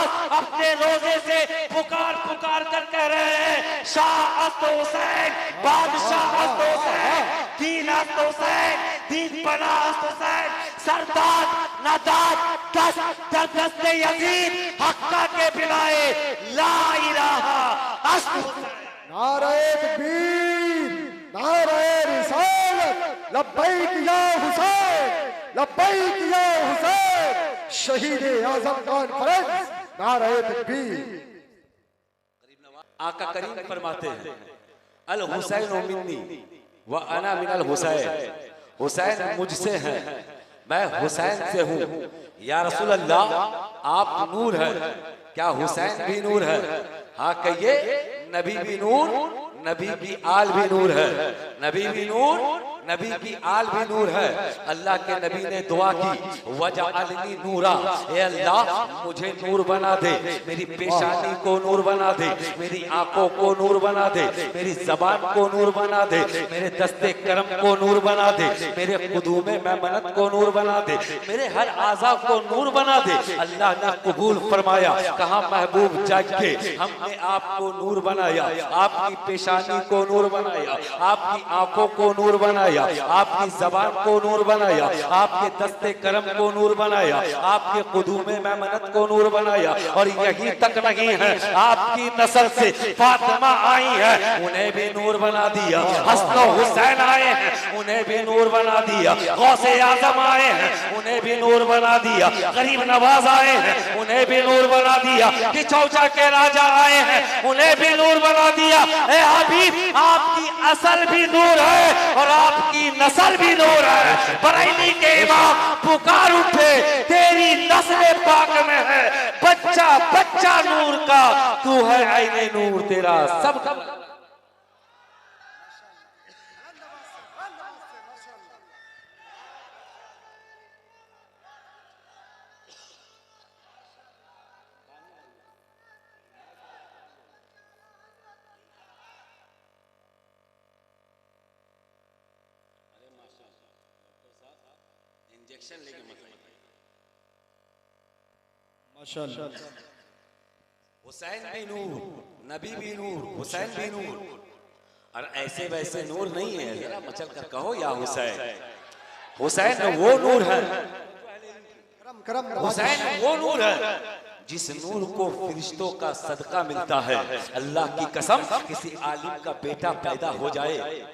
आज अपने रोजे से पुकार पुकार कर कह रहे हैं, शाह अस्त हुसैन, बादशाह अस्त हुसैन, दीन अस्त हुसैन, दीन पना अस्त हुसैन, सरदार नादाद दस्ते यजीद हक्का के बिलाए ला इलाहा अस्त हुसैन। नारे तकबीर, नारे रिसालत, लब्बैक या हुसैन, लब्बैक या हुसैन। शहीद आजम कॉन्फ्रेंस, नारे तकबीर। आका करीम फरमाते हैं, अल हुसैन मिन्नी व अना मिनल हुसैन, हुसैन मुझसे है, मैं हुसैन से हूँ। या रसूल अल्लाह, आप नूर है, क्या हुसैन भी नूर है? हाँ कहिए, नबी भी नूर, नबी की आल भी नूर है, नबी भी नूर, नबी की आल भी नूर है। अल्लाह के नबी ने दुआ की, वजअलनी नूरा, ए अल्लाह मुझे नूर बना दे, मेरी पेशानी को नूर बना दे, मेरी आंखों को नूर बना दे, मेरी जबान को नूर बना दे, मेरे दस्ते करम को नूर बना दे, मेरे कुदूमे मेमनत को नूर बना दे, मेरे हर आज़ा को नूर बना दे। अल्लाह ने कबूल फरमाया। कहा महबूब जाके हमने आपको नूर बनाया, आपकी पेशानी को नूर बनाया, आपकी आंखों को नूर बनाया, आपकी जबान को नूर बनाया, आपके दस्ते करम को नूर बनाया, आपके कुदूमे मेमनत को नूर बनाया। और यही तक नहीं है, आपकी नस्ल से फातिमा आई है, उन्हें भी नूर बना दिया। हसन हुसैन आए हैं, उन्हें भी नूर बना दिया। गौसे आजम आए हैं, उन्हें भी नूर बना दिया। गरीब नवाज आए हैं, उन्हें भी नूर बना दिया। किचौचा के राजा आए हैं, उन्हें भी नूर बना दिया। ए हबीब, आपकी असल भी नूर है और आपकी नस्ल भी नूर है। बरेली के इमाम पुकार उठे, तेरी नस्ल पाक में है बच्चा बच्चा नूर का, तू है आईने नूर तेरा सब। इंजेक्शन लेके मत माशाअल्लाह। हुसैन भी नूर, नबी भी नूर, हुसैन भी नूर। और ऐसे वैसे नूर नहीं है, जरा मचल कर कहो या हुसैन। हुसैन वो नूर है, हुसैन वो नूर है जिस नूर को फरिश्तों का सदका मिलता है। अल्लाह की कसम, किसी आलिम का बेटा पैदा हो जाए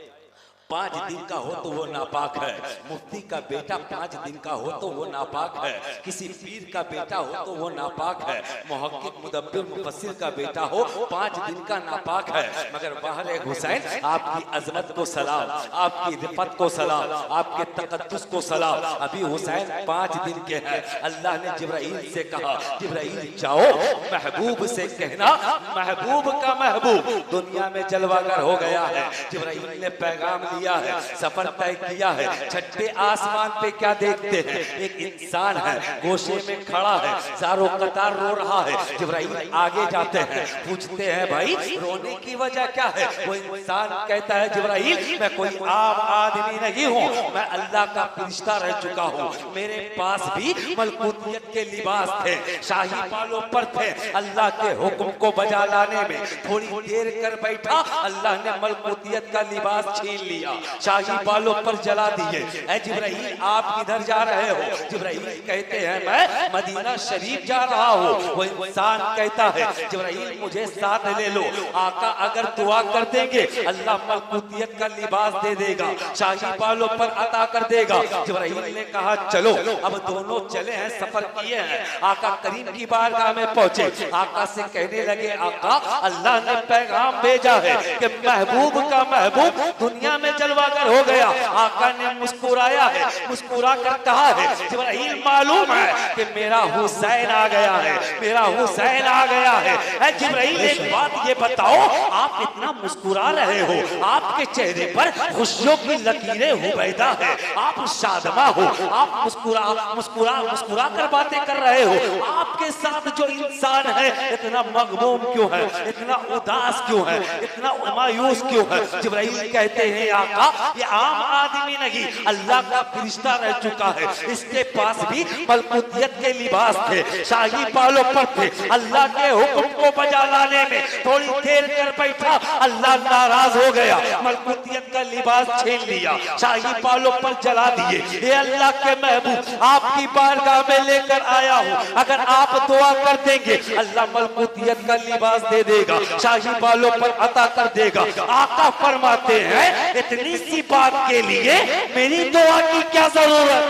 5 दिन का हो तो वो नापाक है, मुफ्ती का बेटा 5 दिन का हो तो वो नापाक है, किसी पीर का बेटा हो तो वो नापाक है, मुहक्किक मुदब्बिर मुफस्सिर का बेटा हो 5 दिन का नापाक है। मगर बहरे हुसैन, आपकी अजमत को सलाम, आपकी रिफत को सलाम, आपके तकद्दुस को सलाम। अभी हुसैन 5 दिन के हैं। अल्लाह ने जिब्राइल से कहा, जिब्राइल जाओ महबूब से कहना, महबूब का महबूब दुनिया में जलवागर हो गया है। जिब्राइल ने पैगाम लिया है, सफर तय किया है। छठे आसमान पे क्या देखते हैं? एक इंसान है, गोशे में खड़ा है, ज़ारो कतार रो रहा है। जिब्राइल आगे जाते हैं, पूछते हैं भाई रोने की वजह क्या है? वो इंसान कहता है, जिब्राइल मैं कोई आम आदमी नहीं हूँ, मैं अल्लाह का फरिश्ता रह चुका हूँ। मेरे पास भी मलकूतियत के लिबास थे, शाही बालों पर थे। अल्लाह के हुक्म को बजा लाने में थोड़ी देर कर बैठा, अल्लाह ने मलकूतियत का लिबास छीन लिया, शाही बालों पर जला दिए। ऐ जिब्राइल, आप किधर जा रहे हो? जिब्राइल कहते हैं, मैं मदीना शरीफ जा रहा हूँ। वो इंसान कहता है, जिब्राइल मुझे साथ ले लो। आका अगर दुआ कर देंगे, अल्लाह मलकूतियत का लिबास दे देगा, शाही बालों पर अता कर देगा। जिब्राइल ने कहा चलो। अब दोनों चले हैं, सफर किए हैं, आका करीम की बारगाह में पहुंचे। आका से कहने लगे, आका अल्लाह ने पैगाम भेजा है कि महबूब का महबूब दुनिया में जलवागर हो गया। आका ने मुस्कुराया है, मुस्कुरा कर कहा है, जिब्राइल मालूम है कि मेरा हुसैन आ गया है, मेरा हुसैन आ गया है। ऐ जिब्राइल, एक बात ये बताओ, आप इतना मुस्कुरा रहे हो, आपके चेहरे पर खुशियों की लकीरें हुबैदा है, आप शादमा हो, आप मुस्कुरा मुस्कुरा मुस्कुरा कर बातें कर रहे हो। आपके साथ जो इंसान है इतना मगमूम क्यों है, इतना उदास क्यों है, इतना मायूस क्यों है? जिब्राइल कहते हैं आका ये आम आदमी नहीं, अल्लाह का फरिश्ता रह चुका है। इसके पास भी मलकूतियत के लिबास थे, शाही बालों पर थे। अल्लाह के हुक्म को बजा लाने में थोड़ी देर कर बैठा, अल्लाह नाराज हो गया, मलकूतियत का लिबास छीन लिया, शाही बालों पर जला दिए। ये अल्लाह के महबूब आपकी बारगाह में लेकर आया हूँ, अगर आप दुआ कर देंगे अल्लाह मलकूतियत का लिबास दे देगा, शाही बालों पर अता कर देगा। आका फरमाते हैं इतनी सी बात के लिए मेरी दुआ की क्या जरूरत,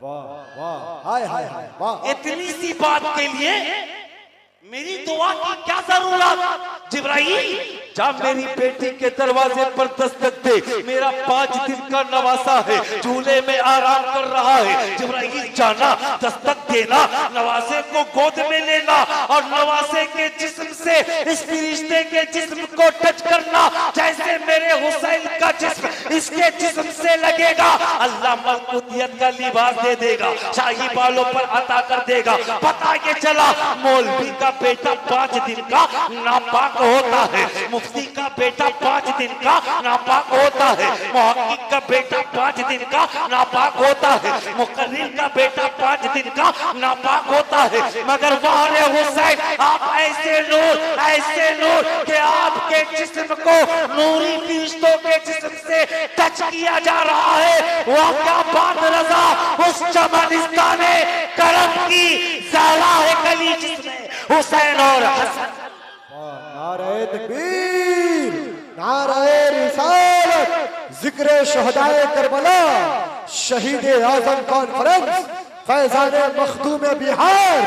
वाह वाह, हाय हाय हाय, वाह। इतनी सी बात के लिए मेरी दुआ की क्या जरूरत? जिब्राइल जब मेरी बेटी के दरवाजे पर दस्तक दे, मेरा 5 दिन का नवासा है, झूले में आराम कर रहा है। जिब्राइल जाना, दस्तक देना, नवासे को गोद में लेना और नवासे के जिस्म से इस फरिश्ते के जिस्म को टच करना, जैसे मेरे हुसैन का जिस्म इसके जिस्म से लगेगा, अल्लाह मलकूतियत का लिबास दे देगा, शाही बालों पर अता कर देगा। पता ये चला मौलवी का बेटा 5 दिन का नापाक होता है, मुफ्ती का बेटा 5 दिन का नापाक होता है, मुहक्किक का बेटा 5 दिन का नापाक होता है, मुकर्रिर का बेटा 5 दिन का नापाक होता है। मगर वारे हुसैन आप ऐसे नूर कि आपके जिस्म को नूरी फरिश्तों के जिस्म से टच किया जा रहा है। वह क्या बात रजा उस चमनिस्ताने करम की ज़ाला है कली जिसमें हुसैन और हसन। नारे तकबीर, नारे रिसालत, जिक्र शहदाए करबला, शहीद आजम कॉन्फ्रेंस, फैजान मखदूम बिहार।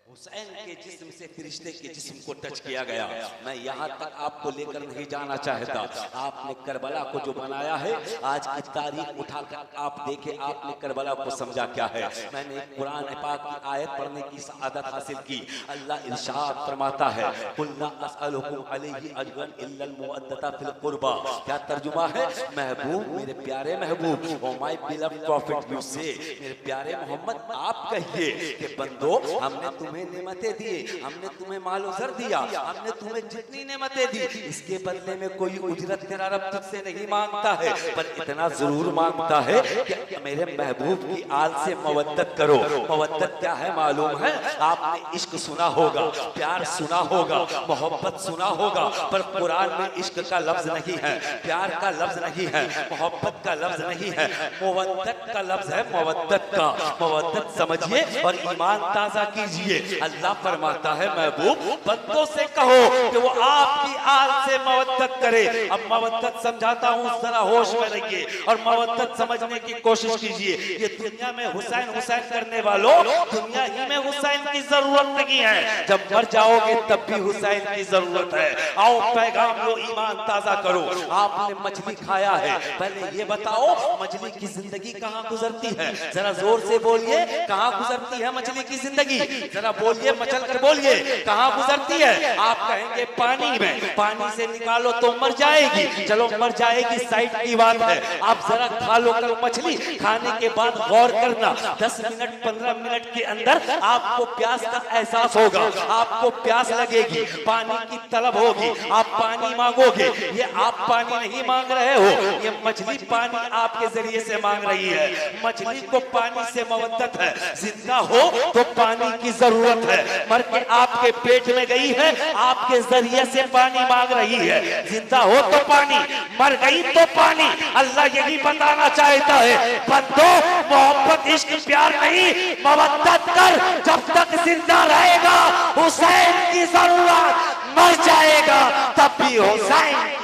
हुसैन के जिस्म से फरिश्ते के जिस्म को टच किया गया। मैं यहाँ तक आपको लेकर नहीं जाना चाहता, आपने करबला को जो बनाया है, आज की तारीख उठाकर आप देखें आपने करबला को समझा क्या है। मैंने कुरान पाक की आयत पढ़ने की सआदत हासिल की। अल्लाह इरशाद फरमाता है कुल्ला असअलुकुम अलैहि अजरन इल्लल मुअद्दता फिल कुर्बा। क्या तर्जुमा है? महबूब, मेरे प्यारे महबूब, oh my beloved profit, you से, मेरे प्यारे मोहम्मद आप कहिए कि बंदो हमने तुम्हें नेमतें दी, हमने तुम्हें मालो ज़र दिया, हमने तुम्हें जितनी नेमतें दी, इसके बदले में कोई उजरत तेरा रब तुझसे नहीं मांगता है, पर इतना जरूर मांगता है कि मेरे महबूब की आल से मवद्दत करो। मवद्दत क्या है मालूम है? आपने इश्क सुना होगा, प्यार सुना होगा, मोहब्बत सुना होगा, पर कुरान में इश्क का लफ्ज नहीं है, प्यार का लफ्ज नहीं है, मोहब्बत का लफ्ज नहीं है, मवद्दत का लफ्ज है। मवद्दत का मवद्दत समझिए और ईमान ताजा कीजिए। अल्लाह फरमाता है महबूब बंदों से कहो कि वो आपकी आल से मवद्दत करे। अब मवद्दत समझाता हूँ, जरा होश में रहिए और मवद्दत समझने की कोशिश कीजिए। ये दुनिया में हुसैन हुसैन करने वालों, दुनिया ही में हुसैन की जरूरत नहीं है, जब मर जाओगे तब भी हुसैन की जरूरत है। आओ पैगाम लो, ईमान ताजा करो। आपने मछली खाया है, पहले ये बताओ मछली की जिंदगी कहाँ गुजरती है? जरा जोर से बोलिए, कहाँ गुजरती है मछली की जिंदगी? जरा बोलिए, मचल कर बोलिए, कहाँ गुजरती है? आप कहेंगे पानी में, पानी से निकालो तो मर जाएगी। चलो मर जाएगी साइड की बात है, आप जरा खा लो कल मछली। खाने के बाद गौर करना, 10 मिनट 15 मिनट के अंदर आपको प्यास का एहसास होगा, आपको प्यास लगेगी, पानी की तलब होगी, आप पानी मांगोगे। ये आप पानी नहीं मांग रहे हो, ये मछली पानी आपके जरिए से मांग रही है। मछली को पानी से मवद्दत है, जिंदा हो तो पानी की जरूरत है, मर के आपके पेट में गई है, आपके जरिए से पानी मांग रही है। जिंदा हो तो पानी, मर गई तो पानी। अल्लाह यही बताना चाहता है बंदो मोहब्बत इश्क प्यार नहीं, मवद्दत कर। जब तक जिंदा रहेगा हुसैन की जरूरत, मर जाएगा तब भी हुसैन।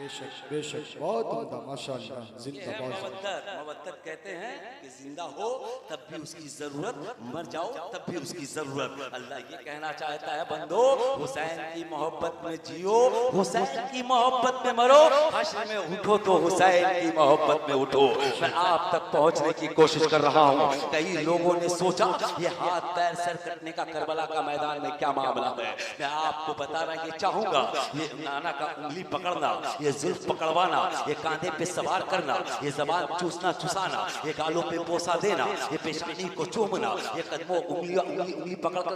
बेशक बेशक, बहुत उम्दा, माशाअल्लाह, जिंदाबाद। मवद्दत कहते हैं कि जिंदा हो तब भी उसकी जरूरत, मर जाओ तब भी उसकी जरूरत। अल्लाह ये कहना चाहता है बंदो हुसैन की मोहब्बत में जियो, हुसैन की मोहब्बत में मरो, हश्र में उठो तो हुसैन की मोहब्बत में उठो। मैं आप तक पहुंचने की कोशिश कर रहा हूँ। कई लोगों ने सोचा ये हाथ पैर सर कटने का करबला का मैदान में क्या मामला है। मैं आपको बताना ये चाहूंगा, ये नाना का उंगली पकड़ना, ये ये जुल्फ पकड़वाना, ये कांधे पे सवार करना, ये जबान चूसना चुसाना, ये गालों पे बोसा देना, ये पेशानी को चूमना, ये कदमों उंगली पकड़कर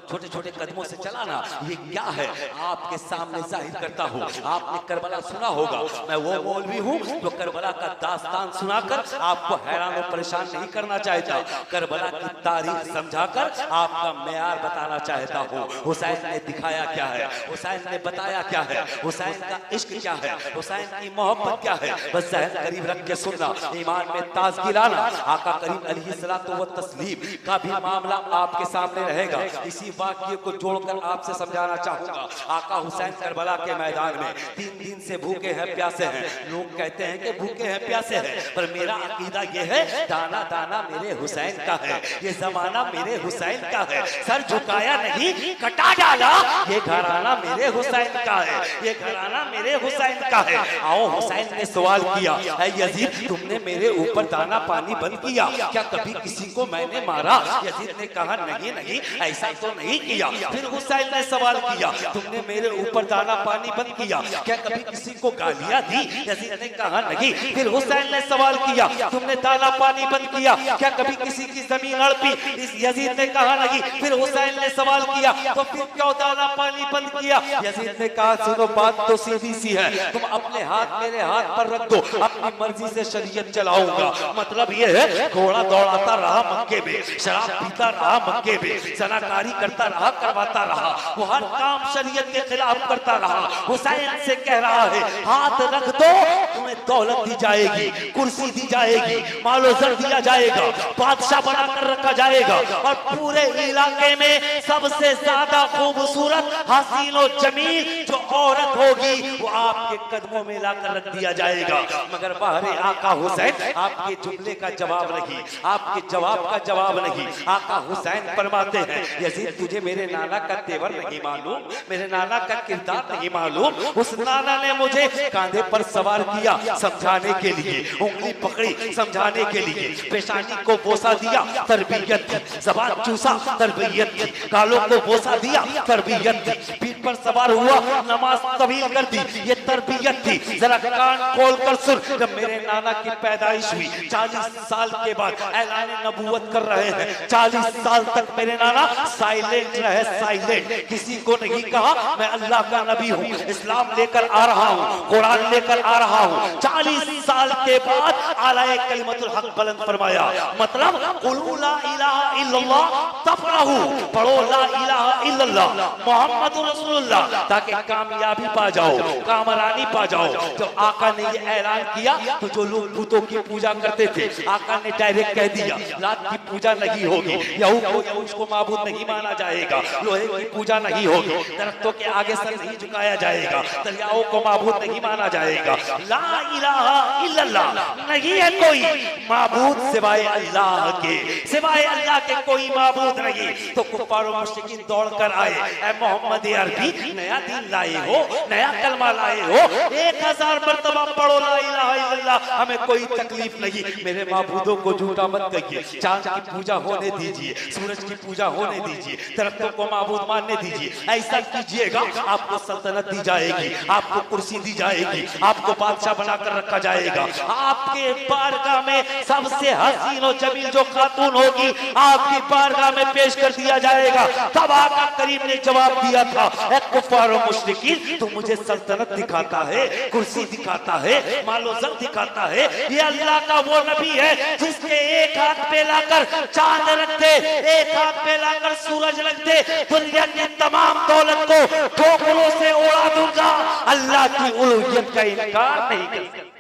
छोटे छोटे कदमों से चलाना, ये क्या है आपके सामने जाहिर करता हूँ। आपने करबला सुना होगा, मैं वो मौलवी हूँ जो करबला का दास्तान सुनाकर आपको हैरान और परेशान नहीं करना चाहता, करबला की तारीख समझाकर आपका मेयार बताना चाहता हूँ। हुसैन ने दिखाया क्या है, हुसैन ने बताया क्या है, हुसैन का इश्क क्या है, हुसैन की मोहब्बत क्या है, बस जहन करीब रख के सुनना, ईमान में ताजगी लाना। आका करीम अलैहिस्सलातु व तस्लीम का भी मामला आपके सामने रहेगा। इसी वाक्य को जोड़कर आपसे समझाना चाहूंगा। आका हुसैन करबला के मैदान में 3 दिन से भूखे हैं प्यासे हैं। लोग कहते हैं कि भूखे हैं प्यासे हैं, पर मेरा अकीदा ये है दाना दाना मेरे हुसैन का है, ये जमाना मेरे हुसैन का है। सर झुकाया नहीं कटा डाला, ये घराना मेरे हुसैन का है, ये घराना मेरे हुसैन का है। आओ हुसैन ने सवाल किया, ऐ यजीद तुमने मेरे ऊपर दाना पानी बंद किया, क्या कभी किसी को मैंने मारा? यजीद ने कहा नहीं नहीं ऐसा तो नहीं किया। फिर हुसैन ने सवाल किया, तुमने मेरे ऊपर दाना पानी बंद किया, क्या कभी किसी को गालियां दी? यजीद ने कहा नहीं। फिर हुसैन ने सवाल किया, तुमने दाना पानी बंद किया, क्या कभी किसी की जमीन हड़पी? इस यजीद ने कहा नहीं। फिर हुसैन ने सवाल किया, तो फिर क्यों दाना पानी बंद किया? यजीद ने कहा सुनो बात तो सीधी सी है, तुम अपने हाथ मेरे हाथ पर रख दो, अपनी मर्जी से शरीयत चलाऊंगा। मतलब ये है घोड़ा दौड़ाता रहा मक्के में, शराब पीता रहा मक्के में, जनाकारी करता रहा करवाता रहा, वो हर काम शरीयत के खिलाफ करता रहा। हुसैन से कह रहा है हाथ रख दो, तुम्हें दौलत दी जाएगी, कुर्सी दी जाएगी, मालो जर दिया जाएगा, बादशाह बनाकर रखा जाएगा, और पूरे इलाके में सबसे ज्यादा खूबसूरत हसीन और जमील जो औरत होगी वो आपके कदमों में लाकर रख दिया जाएगा। मगर बाहरे आका हुसैन आपके जुमले का जवाब नहीं, आपके जवाब का जवाब नहीं। आका हुसैन फरमाते हैं यजीद तुझे मेरे नाना का तेवर नहीं मालूम, मेरे नाना का किरदार नहीं मालूम। उस नाना ने मुझे कांधे पर सवार किया समझाने के लिए, उंगली पकड़ी समझाने के लिए, पेशानी को बोसा दिया तरबियत थी, जबान चूसा तरबियत थी, गालों को बोसा दिया तरबियत थी, पीठ पर सवार हुआ नमाज तवील कर दी, ये तरबियत थी। जरा कान खोल कर सुन, जब मेरे नाना की पैदाइश हुई 40 साल के बाद ऐलान नबूवत कर रहे हैं, 40 साल तक मेरे नाना साइलेंट रहे, साइलेंट, किसी को नहीं कहा मैं अल्लाह का नबी हूँ, इस्लाम लेकर आ रहा हूँ, कुरान लेकर आ रहा हूँ। 40 साल के बाद आलाए कलिमतुल हक बुलंद फरमाया, मतलब कुलू ला इलाहा इल्लल्लाह तफरहू, पढ़ो ला इलाहा इल्लल्लाह मुहम्मदुर रसूलुल्लाह, ताकि कामयाबी पा जाओ, कामरानी पा जाओ। जब आका ने ये ऐलान किया तो जो लोग बुतों की पूजा करते थे, आका ने डायरेक्ट कह दिया लात की पूजा नहीं होगी, यहूद को माबूद नहीं माना जाएगा, लोहे की पूजा नहीं होगी, दरख्तों के आगे सर नहीं झुकाया जाएगा, दरियाओं को माबूद नहीं माना जाएगा, ला इलाहा इल्लल्लाह, नहीं है कोई माबूद सिवाय अल्लाह के, सिवाय अल्लाह के कोई माबूद नहीं। तो कुफार और मुश्रिकीन दौड़ कर आए, ऐ मोहम्मद अरबी नया दिन लाए हो, नया कलमा लाए हो, 1000 मर्तबा पढ़ो ला इलाहा इल्लल्लाह, हमें कोई तकलीफ नहीं। मेरे माबूदों को झूठा मत कहिए, चांद की पूजा होने दीजिए, सूरज की पूजा होने दीजिए, दरख्तों को माबूद मानने दीजिए, ऐसा कीजिएगा आपको सल्तनत दी जाएगी, आपको कुर्सी दी जाएगी, आपको बादशाह बनाकर रखा जाएगा, आपके बारगाह में सबसे हसीन और जमील जो खातून होगी आपकी बारगाह में पेश कर दिया जाएगा। तब आका करीम ने जवाब दिया था, ऐ कुफार और मुश्रिकीन तू मुझे सल्तनत दिखाता है, कुर्सी दिखाता है, मालो जर दिखाता है, ये अल्लाह का वो नबी है जिसके एक हाथ पे लाकर चांद रख दे, एक हाथ पे लाकर सूरज रख दे, दुनिया की तमाम दौलत को ठोकरों से उड़ा दूंगा, अल्लाह की उलूहियत का इनकार नहीं कर।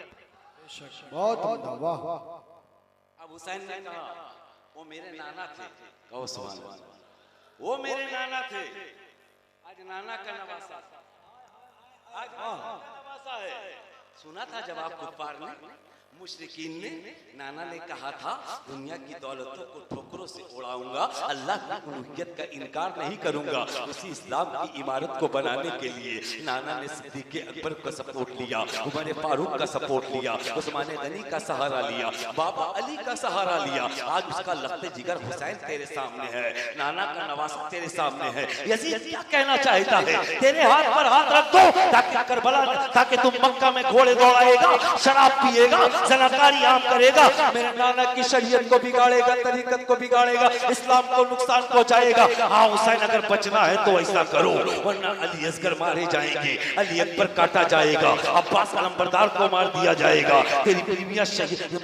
बहुत उम्दा, वाह। अब हुसैन ने कहा वो मेरे नाना थे, कहो सुभान अल्लाह, वो मेरे नाना थे, आज नाना का नवासा, आज नवासा है। सुना था जवाब कुफार ने, मुशरिकीन ने, नाना ने कहा था दुनिया की दौलतों को ठोकरों से उड़ाऊंगा, अल्लाह की उलूहियत का इनकार नहीं करूंगा। उसी इस्लाम की इमारत को बनाने के लिए नाना ने सिद्दीक़ अकबर का सपोर्ट लिया, उमर फारूक का सपोर्ट लिया, उस्मान गनी का सहारा लिया, बाबा अली का सहारा लिया। आज उसका लख्ते जिगर हुसैन तेरे सामने है, नाना का नवासा तेरे सामने है। यजीद क्या कहना चाहता है? तेरे हाथ पर हाथ रख दो ताकि करबला, ताकि तुम मक्का में घोड़े दौड़ाएगा, शराब पिएगा, जनाकारी आम करेगा, मेरे नाना की शरीयत को बिगाड़ेगा, तरीकत को बिगाड़ेगा, इस्लाम को नुकसान पहुंचाएगा। हाँ हुसैन, अगर बचना है तो ऐसा करो, वरना अली असगर मारे जाएंगे, अली अकबर काटा जाएगा, अब्बास अलमबरदार को मार दिया जाएगा, तेरी बीवियां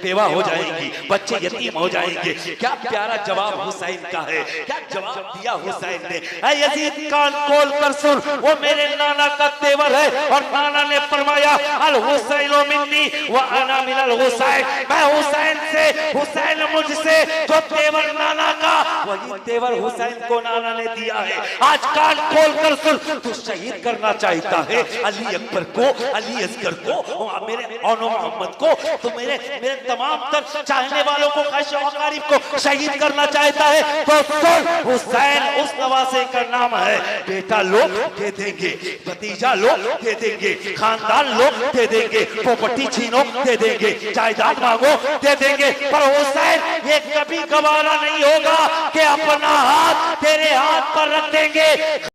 बेवा हो जाएंगी, बच्चे यतीम हो जाएंगे। क्या प्यारा जवाब हुसैन का है, क्या जवाब दिया हुसैन ने। ऐ यजीद, कान खोल कर सुन, वो मेरे नाना का तेवर है, और नाना ने फरमाया अल हुसैन मिन्नी व अना मिनल हुसैन, मैं हुसैन से, हुसैन मुझसे, जो तेवर नाना का वही तेवर हुसैन को नाना ने दिया है। आज कान खोल कर सुन, तू शहीद करना चाहता है अली अकबर को, अली असगर को, मेरे और मोहम्मद को, तो मेरे तमाम तर चाहने वालों को, अकारीब को शहीद करना चाहता है, तो सुन, हुसैन उस नवासे का नाम है। बेटा लोग दे देंगे, भतीजा लोग दे देंगे, खानदान लोग दे देंगे, प्रॉपर्टी छीनो दे देंगे, जायदाद मांगो दे देंगे, पर हुसैन ये कभी गवारा नहीं होगा कि अपना हाथ तेरे हाथ पर रख देंगे।